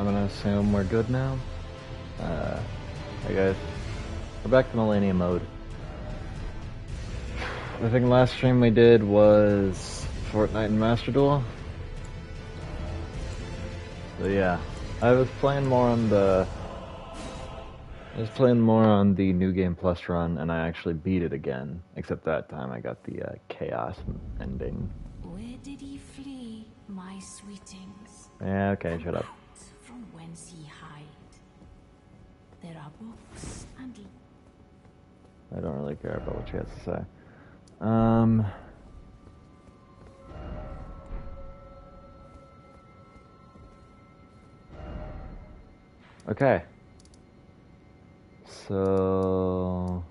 I'm gonna assume we're good now. Hey guys, we're back to Malenia mode. I think the last stream we did was Fortnite and Master Duel. So yeah, I was playing more on the New Game Plus run, and I actually beat it again. Except that time I got the Chaos ending. Where did he flee, my sweetings? Yeah, okay, shut up. From whence he hide. There are books and... I don't really care about what she has to say. Okay. So...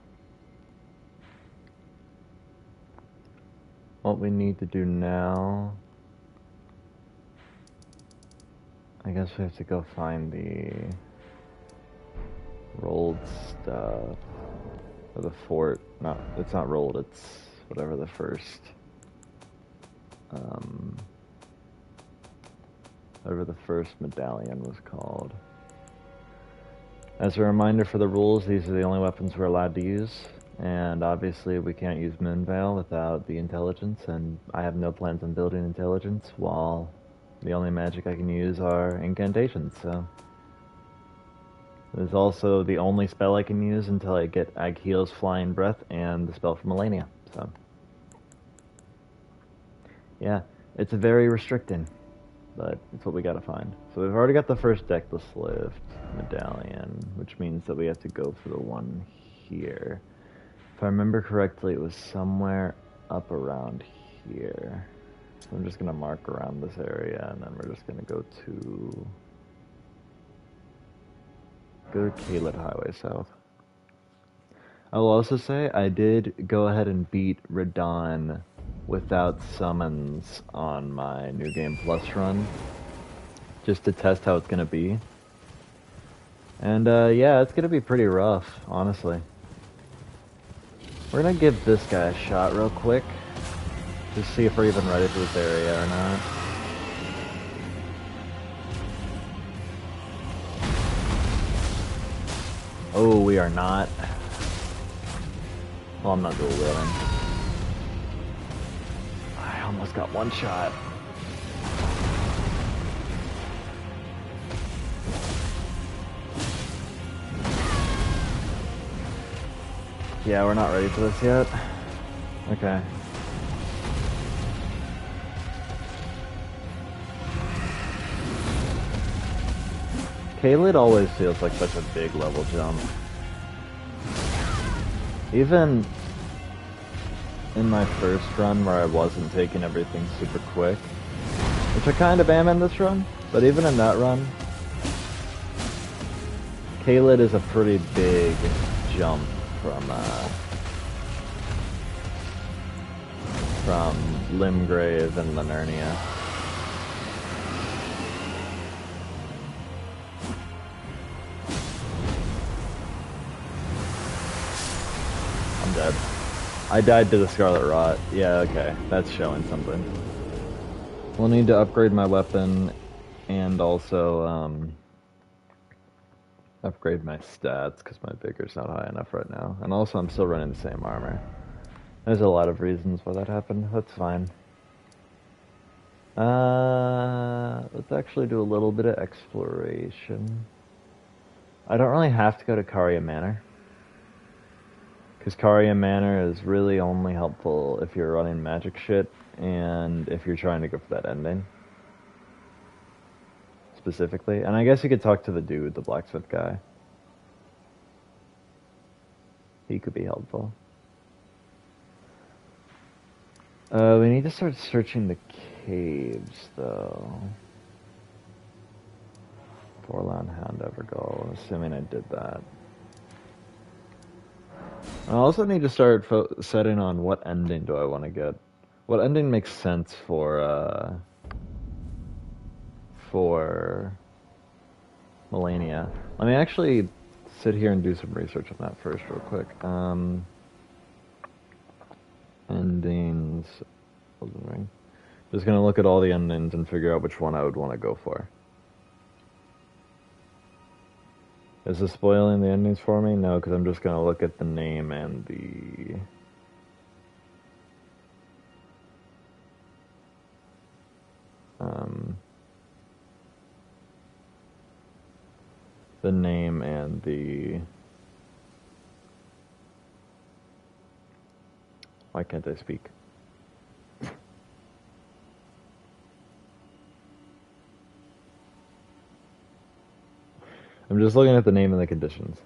what we need to do now... I guess we have to go find the... rolled stuff. Or the fort. No, it's not rolled, it's whatever the first... whatever the first medallion was called. As a reminder for the rules, these are the only weapons we're allowed to use, and obviously we can't use Moonveil without the intelligence, and I have no plans on building intelligence, while the only magic I can use are incantations, so... There's also the only spell I can use until I get Aghiel's Flying Breath and the spell from Malenia, so... yeah, it's very restricting, but it's what we gotta find. So we've already got the first Deckless Lift medallion, which means that we have to go for the one here. If I remember correctly, it was somewhere up around here. So I'm just gonna mark around this area, and then we're just gonna go to Caelid Highway South. I will also say I did go ahead and beat Radahn without summons on my New Game Plus run, just to test how it's gonna be. And yeah, it's gonna be pretty rough, honestly. We're gonna give this guy a shot real quick, just see if we're even ready for this area or not. Oh, we are not. Well, I'm not dual wielding. I almost got one shot. Yeah, we're not ready for this yet. Okay. Caelid always feels like such a big level jump. Even in my first run where I wasn't taking everything super quick, which I kind of am in this run, but even in that run, Caelid is a pretty big jump from Limgrave and Linernia. I'm dead. I died to the Scarlet Rot. Yeah, okay. That's showing something. We'll need to upgrade my weapon and also upgrade my stats because my vigor's not high enough right now. And also I'm still running the same armor. There's a lot of reasons why that happened. That's fine. Let's actually do a little bit of exploration. I don't really have to go to Caria Manor, because Caria Manor is really only helpful if you're running magic shit and if you're trying to go for that ending. Specifically. And I guess you could talk to the dude, the blacksmith guy. He could be helpful. We need to start searching the caves, though. Forlorn Hound Evergall, assuming I did that. I also need to start setting on what ending do I want to get. What ending makes sense for Malenia. Let me actually sit here and do some research on that first real quick. Endings. Just gonna look at all the endings and figure out which one I would want to go for. Is this spoiling the endings for me? No, because I'm just gonna look at the name and the... the name and the... Why can't I speak? I'm just looking at the name and the conditions.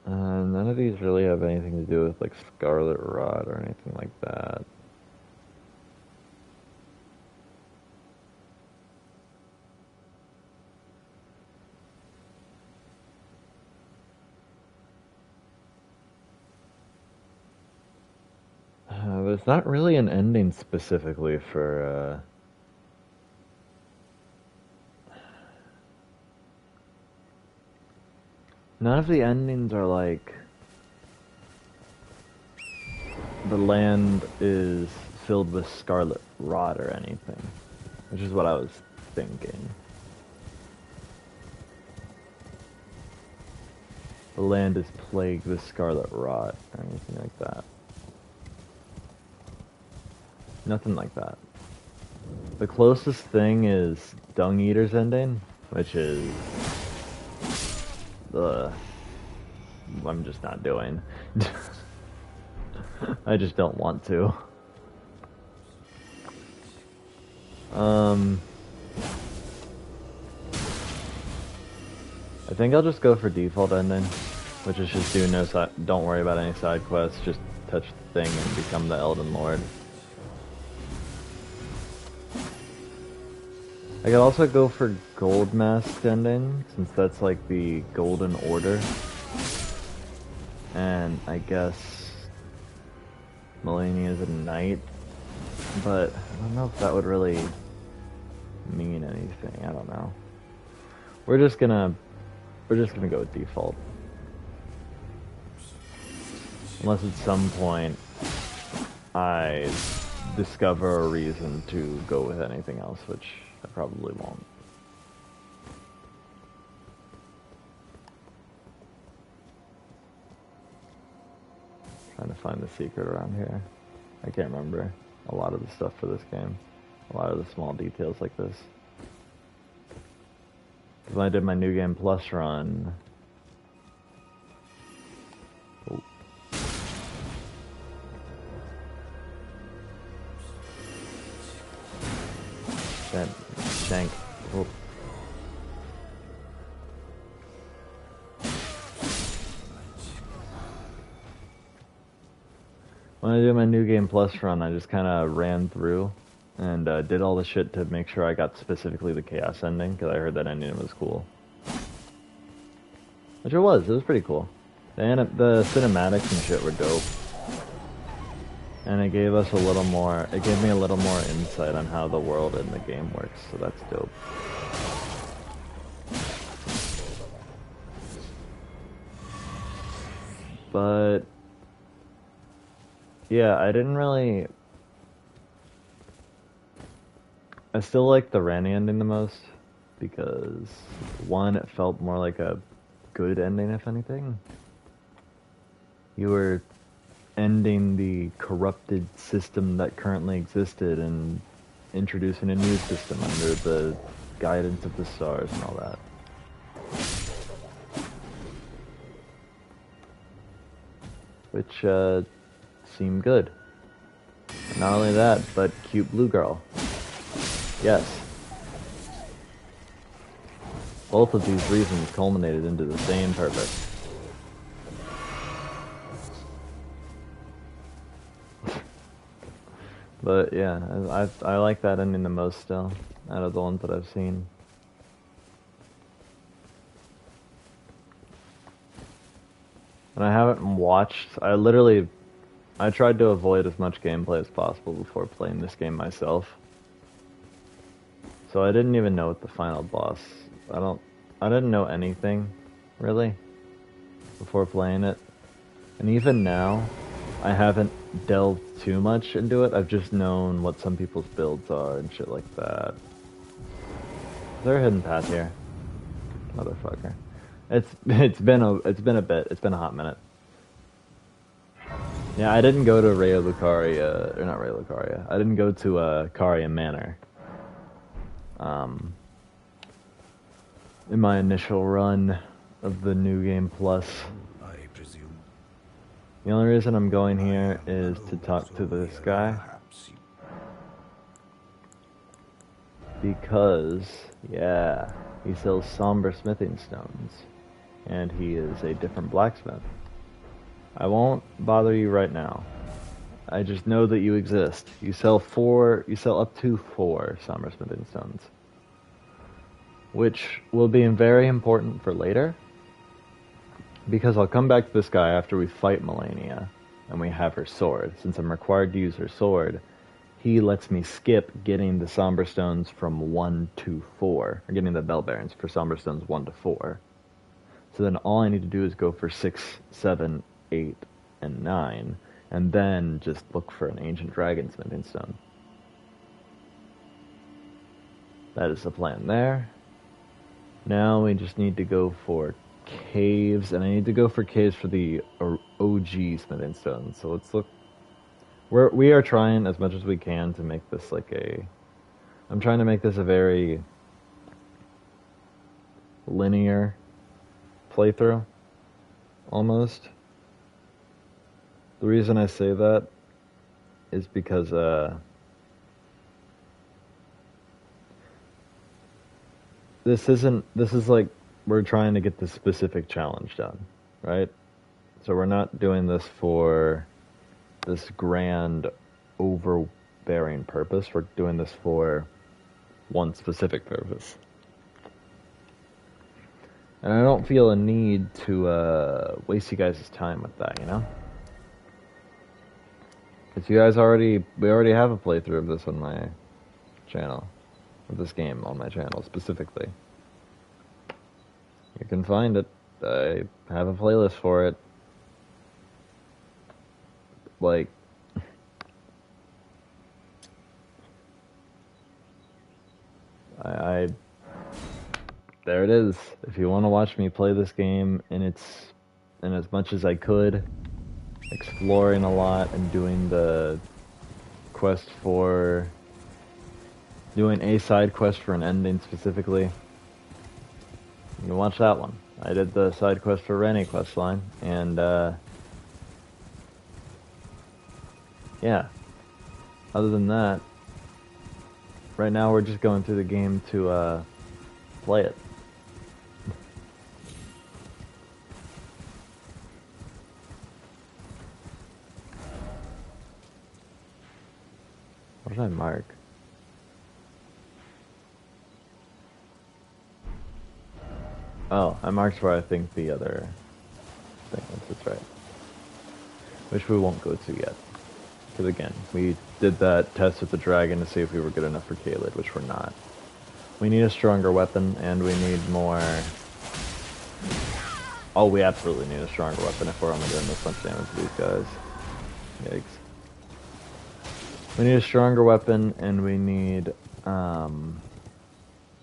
None of these really have anything to do with like Scarlet Rot or anything like that. There's not really an ending specifically for none of the endings are like the land is filled with scarlet rot or anything, which is what I was thinking. The land is plagued with scarlet rot or anything like that. Nothing like that. The closest thing is Dung Eater's ending, which is I'm just not doing. I just don't want to. I think I'll just go for default ending, which is just do no side. Don't worry about any side quests. Just touch the thing and become the Elden Lord. I could also go for Gold Mask ending, since that's like the Golden Order. And I guess Malenia is a knight, but I don't know if that would really mean anything. I don't know. We're just gonna go with default. Unless at some point I discover a reason to go with anything else, which I probably won't. Trying to find the secret around here. I can't remember a lot of the stuff for this game. A lot of the small details like this. Because when I did my New Game Plus run... Oh. Shank. Oh. When I did my New Game Plus run, I just kind of ran through and did all the shit to make sure I got specifically the Chaos ending, because I heard that ending was cool. Which it was pretty cool. The cinematics and shit were dope. And it gave us a little more, it gave me a little more insight on how the world in the game works, so that's dope. But yeah, I didn't really... I still like the Ranni ending the most, because one, it felt more like a good ending, if anything. You were ending the corrupted system that currently existed and introducing a new system under the guidance of the stars and all that. Which seemed good. Not only that, but cute blue girl. Yes. Both of these reasons culminated into the same purpose. But yeah, I like that ending the most still, out of the ones that I've seen. And I haven't watched, I tried to avoid as much gameplay as possible before playing this game myself. So I didn't even know what the final boss, I didn't know anything, really, before playing it. And even now, I haven't delved too much into it. I've just known what some people's builds are and shit like that. Is there a hidden path here? Motherfucker. It's been a bit. It's been a hot minute. Yeah, I didn't go to Raya Lucaria, or not Raya Lucaria. I didn't go to Caria Manor. In my initial run of the New Game Plus. I presume. The only reason I'm going here is to talk to this guy. Because, yeah, he sells somber smithing stones. And he is a different blacksmith. I won't bother you right now. I just know that you exist. You sell up to 4 somber smithing stones. Which will be very important for later. Because I'll come back to this guy after we fight Malenia. And we have her sword. Since I'm required to use her sword, he lets me skip getting the somber stones from 1 to 4. Or getting the bell bearings for somber stones 1 to 4. So then all I need to do is go for 6, 7, 8, and 9. And then just look for an ancient dragon smithing stone. That is the plan there. Now we just need to go for caves, and I need to go for caves for the OG smithing stones. So let's look. We are trying as much as we can to make this like a. I'm trying to make this a very linear playthrough, almost. The reason I say that is because this is like we're trying to get this specific challenge done, right? So we're not doing this for this grand overbearing purpose. We're doing this for one specific purpose. And I don't feel a need to waste you guys' time with that, you know? Because we already have a playthrough of this on my channel. Of this game on my channel, specifically. You can find it. I have a playlist for it. Like... There it is. If you want to watch me play this game in as much as I could, exploring a lot and doing the quest for doing a side quest for an ending specifically, you can watch that one. I did the side quest for Rennie questline, and yeah. Other than that, right now we're just going through the game to play it. What did I mark? Oh, I marked where I think the other thing is. That's right. Which we won't go to yet. Because again, we did that test with the dragon to see if we were good enough for Caelid, which we're not. We need a stronger weapon, and we need more... Oh, we absolutely need a stronger weapon if we're only doing this much damage to these guys. Yikes. We need a stronger weapon, and we need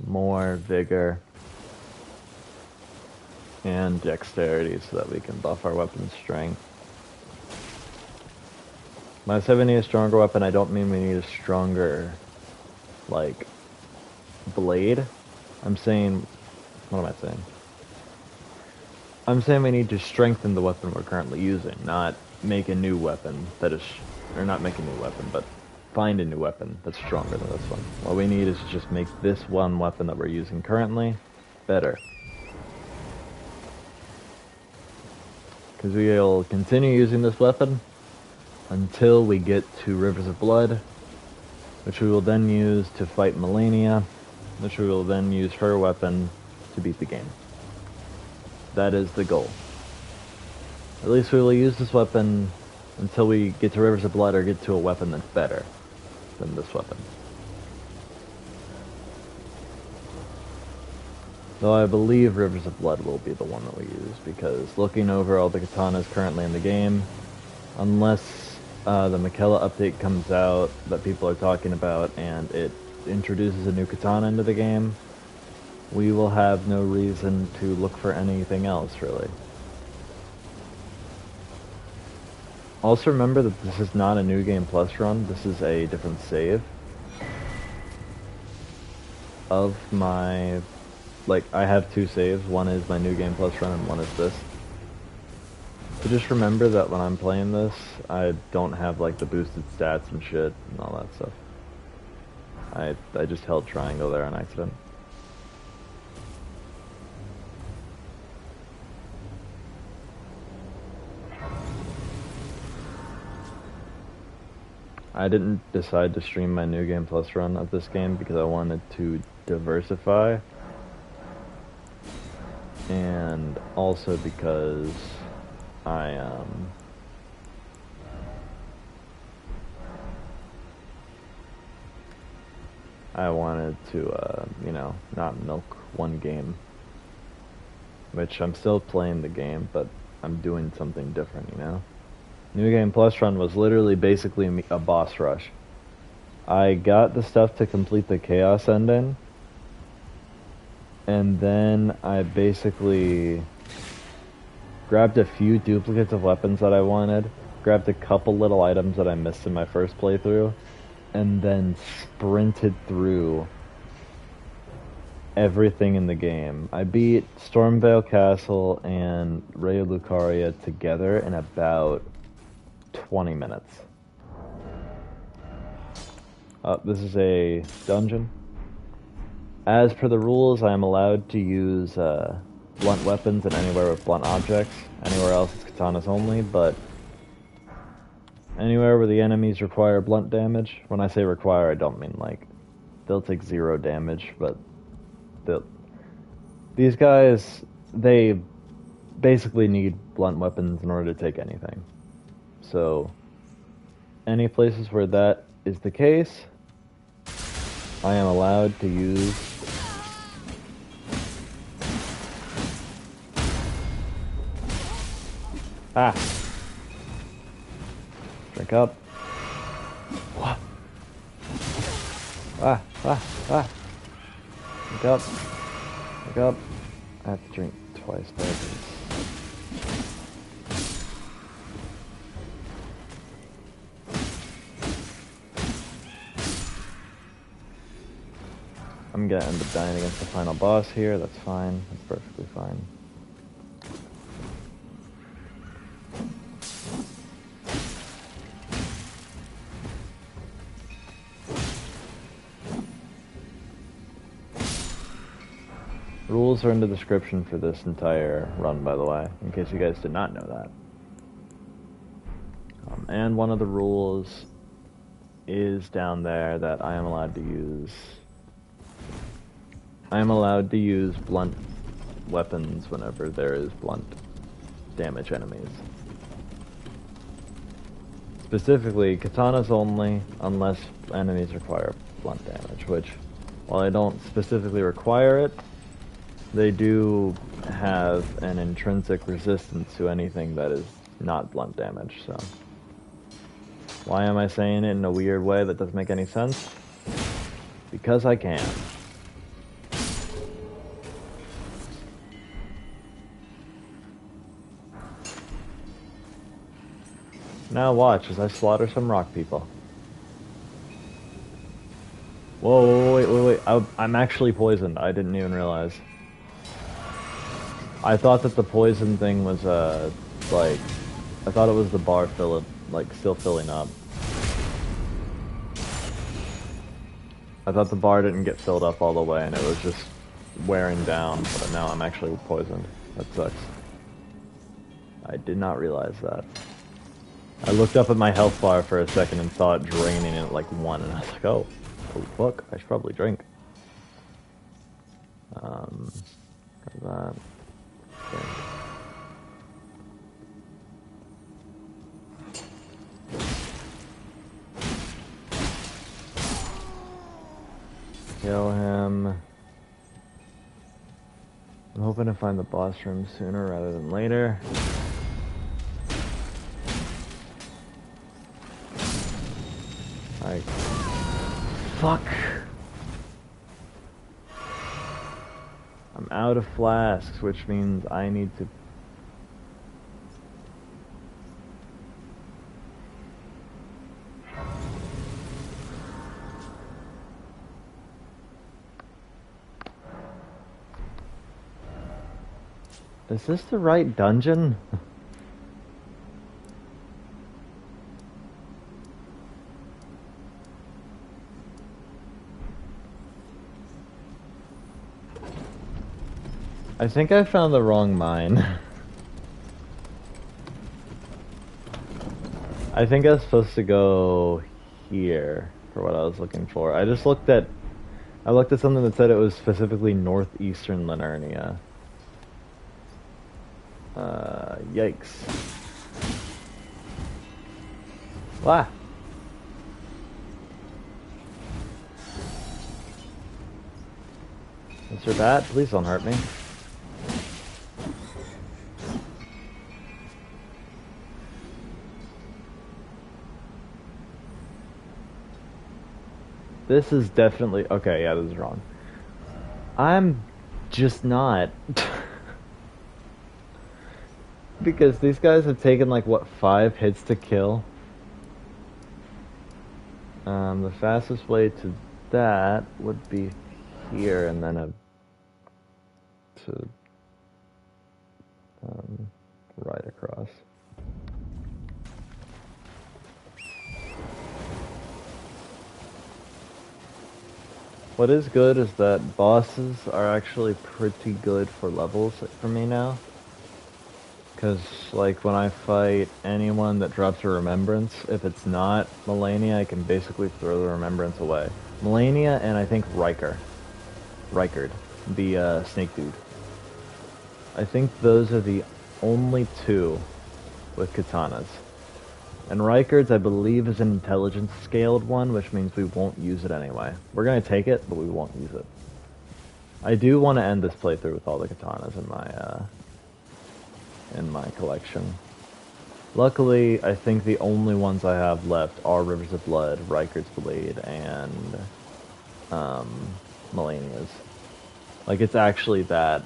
more vigor and dexterity so that we can buff our weapon strength. When I say we need a stronger weapon, I don't mean we need a stronger, like, blade. I'm saying... What am I saying? I'm saying we need to strengthen the weapon we're currently using, not make a new weapon that is... Or not make a new weapon, but find a new weapon that's stronger than this one. What we need is to just make this one weapon that we're using currently better. Because we'll continue using this weapon until we get to Rivers of Blood, which we will then use to fight Malenia, which we will then use her weapon to beat the game. That is the goal. At least we will use this weapon until we get to Rivers of Blood or get to a weapon that's better than this weapon. Though I believe Rivers of Blood will be the one that we use, because looking over all the katanas currently in the game, Unless the Mikela update comes out that people are talking about and it introduces a new katana into the game, we will have no reason to look for anything else, really. Also remember that this is not a New Game Plus run, this is a different save of my... Like, I have two saves, one is my New Game Plus run and one is this. So just remember that when I'm playing this, I don't have like the boosted stats and shit and all that stuff. I just held triangle there on accident. I didn't decide to stream my New Game Plus run of this game because I wanted to diversify. And also because I wanted to, you know, not milk one game. Which I'm still playing the game, but I'm doing something different, you know? New Game Plus run was literally basically a boss rush. I got the stuff to complete the Chaos ending, and then I basically grabbed a few duplicates of weapons that I wanted, grabbed a couple little items that I missed in my first playthrough, and then sprinted through everything in the game. I beat Stormvale Castle and Ray of Lucaria together in about 20 minutes. This is a dungeon. As per the rules, I am allowed to use blunt weapons and anywhere with blunt objects. Anywhere else it's katanas only, but anywhere where the enemies require blunt damage. When I say require, I don't mean like they'll take 0 damage, but these guys, they basically need blunt weapons in order to take anything. So, any places where that is the case, I am allowed to use drink up. What? Drink up. Drink up. I have to drink twice, baby. I'm gonna end up dying against the final boss here, that's fine, that's perfectly fine. Rules are in the description for this entire run, by the way, in case you guys did not know that. And one of the rules is down there that I am allowed to use blunt weapons whenever there is blunt damage enemies. Specifically, katanas only, unless enemies require blunt damage, which, while I don't specifically require it, they do have an intrinsic resistance to anything that is not blunt damage, so. Why am I saying it in a weird way that doesn't make any sense? Because I can. Now watch as I slaughter some rock people. Whoa, wait. I'm actually poisoned. I didn't even realize. I thought that the poison thing was, like, I thought it was the bar still filling up. I thought the bar didn't get filled up all the way and it was just wearing down, but now I'm actually poisoned. That sucks. I did not realize that. I looked up at my health bar for a second and saw it draining at like 1, and I was like, oh fuck, I should probably drink. That. Drink. Kill him. I'm hoping to find the boss room sooner rather than later. Alright. Fuck! I'm out of flasks, which means I need to... Is this the right dungeon? I think I found the wrong mine. I think I was supposed to go here for what I was looking for. I looked at something that said it was specifically northeastern Linernia. Yikes. Ah! Mr. Bat, please don't hurt me. This is definitely... Okay, yeah, this is wrong. I'm just not. Because these guys have taken, like, what, 5 hits to kill? The fastest way to that would be here, and then ride across. What is good is that bosses are actually pretty good for levels for me now. Because, like, when I fight anyone that drops a remembrance, if it's not Malenia, I can basically throw the remembrance away. Malenia and I think Rykard, the snake dude. I think those are the only 2 with katanas. And Rykard's, I believe, is an intelligence scaled one, which means we won't use it anyway. We're gonna take it, but we won't use it. I do want to end this playthrough with all the katanas in my collection. Luckily, I think the only ones I have left are Rivers of Blood, Rykard's Blade, and Malenia's. Like, it's actually that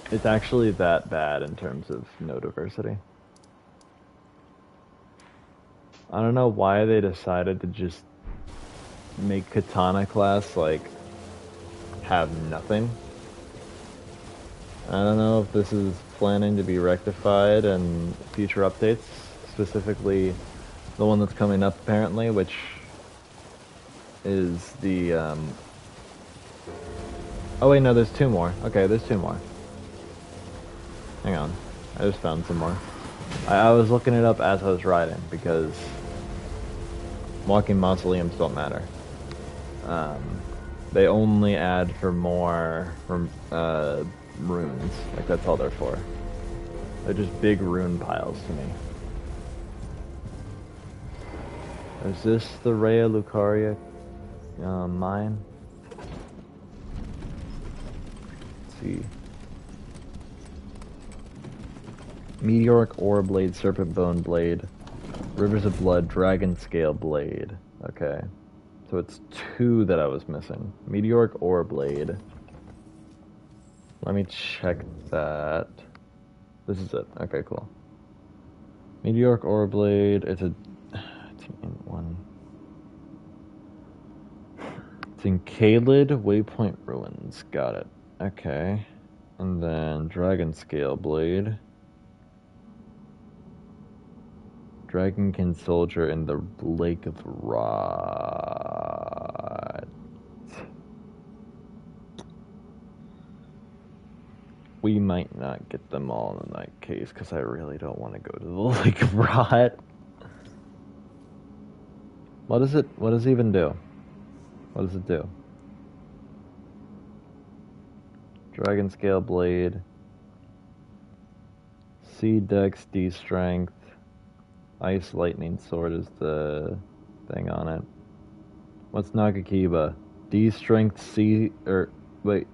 bad in terms of no diversity. I don't know why they decided to just make Katana class, like, have nothing. I don't know if this is planning to be rectified in future updates, specifically the one that's coming up apparently, which is the, Oh wait, no, there's 2 more. Okay, there's 2 more. Hang on, I just found some more. I was looking it up as I was riding, because walking mausoleums don't matter. They only add for more runes. Like, that's all they're for. They're just big rune piles to me. Is this the Rhea Lucaria mine? Let's see. Meteoric Ore Blade, Serpent Bone Blade, Rivers of Blood, Dragon Scale Blade. Okay. So it's 2 that I was missing. Meteoric Ore Blade. Let me check that. This is it. Okay, cool. Meteoric Ore Blade. It's an int one. It's in Kaled Waypoint Ruins. Got it. Okay. And then Dragon Scale Blade. Dragonkin Soldier in the Lake of Rot. We might not get them all in that case, because I really don't want to go to the Lake of Rot. What does it even do? What does it do? Dragon Scale Blade. C Dex, D Strength. Ice Lightning Sword is the thing on it. What's Nagakiba? D Strength C,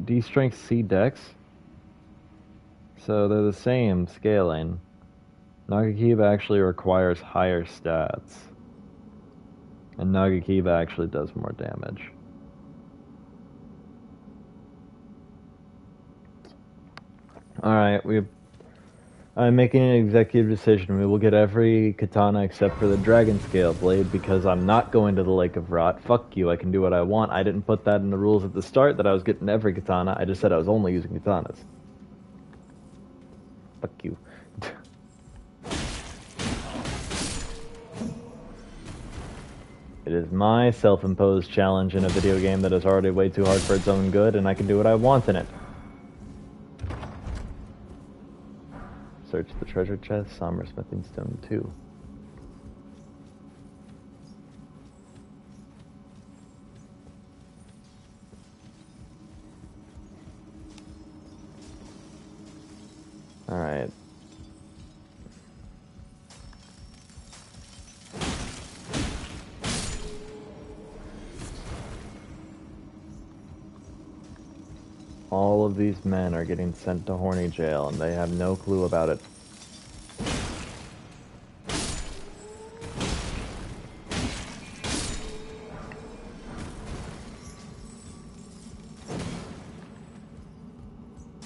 D Strength C Dex? So they're the same scaling. Nagakiba actually requires higher stats. And Nagakiba actually does more damage. Alright, I'm making an executive decision. We will get every katana except for the dragon scale blade because I'm not going to the Lake of Rot. Fuck you, I can do what I want. I didn't put that in the rules at the start that I was getting every katana. I just said I was only using katanas. Fuck you. It is my self-imposed challenge in a video game that is already way too hard for its own good, and I can do what I want in it. Search the treasure chest, Somber Smithing Stone 2. Alright. All of these men are getting sent to Horny Jail, and they have no clue about it.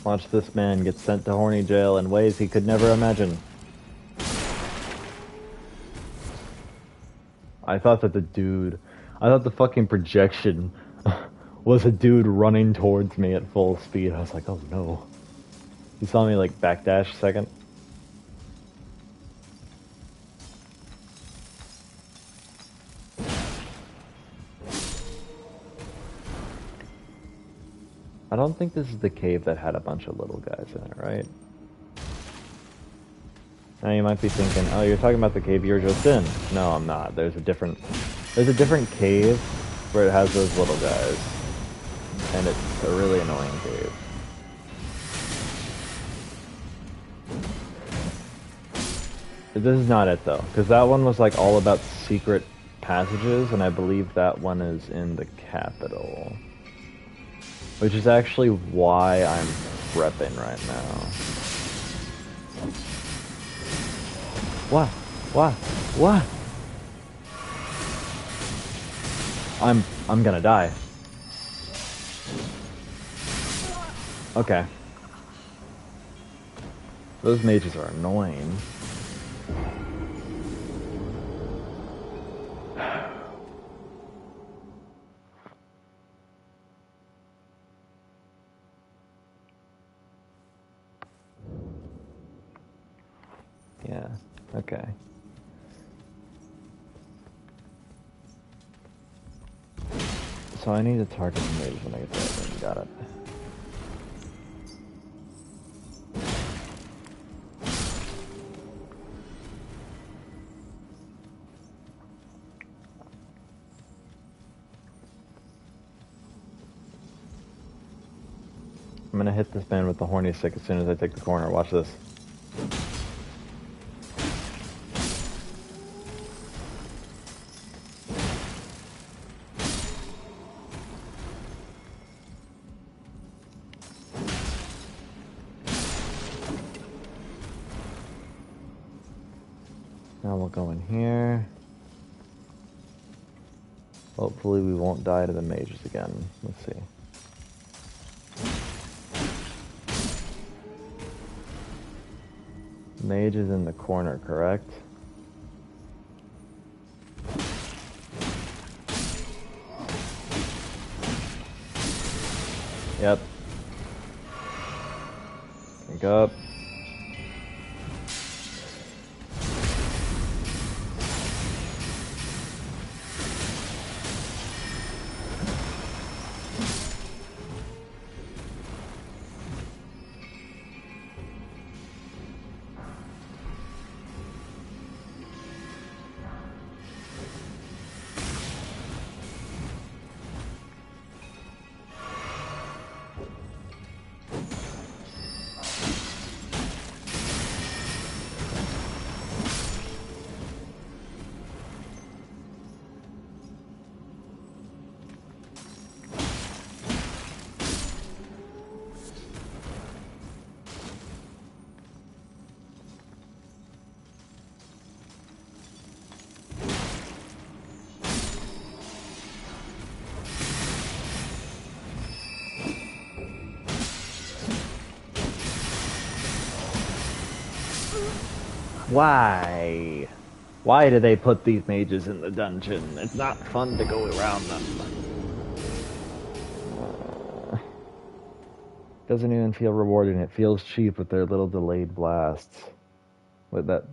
Watch this man get sent to Horny Jail in ways he could never imagine. I thought the fucking projection was a dude running towards me at full speed. I was like, oh no. You saw me like backdash a second? I don't think this is the cave that had a bunch of little guys in it, right? Now you might be thinking, oh, you're talking about the cave you're just in. No, I'm not. There's a different cave where it has those little guys. And it's a really annoying cave. This is not it though, because that one was like all about secret passages, and I believe that one is in the capital. Which is actually why I'm prepping right now. What? What? What? I'm gonna die. Okay. Those mages are annoying. Yeah, okay. So I need to target the mage when I get there. You got it. I'm gonna hit this man with the horny stick as soon as I take the corner. Watch this. Now we'll go in here. Hopefully we won't die to the mages again. Let's see. Mage is in the corner, correct? Yep. Drink up. Why? Why do they put these mages in the dungeon? It's not fun to go around them. Doesn't even feel rewarding. It feels cheap with their little delayed blasts. With that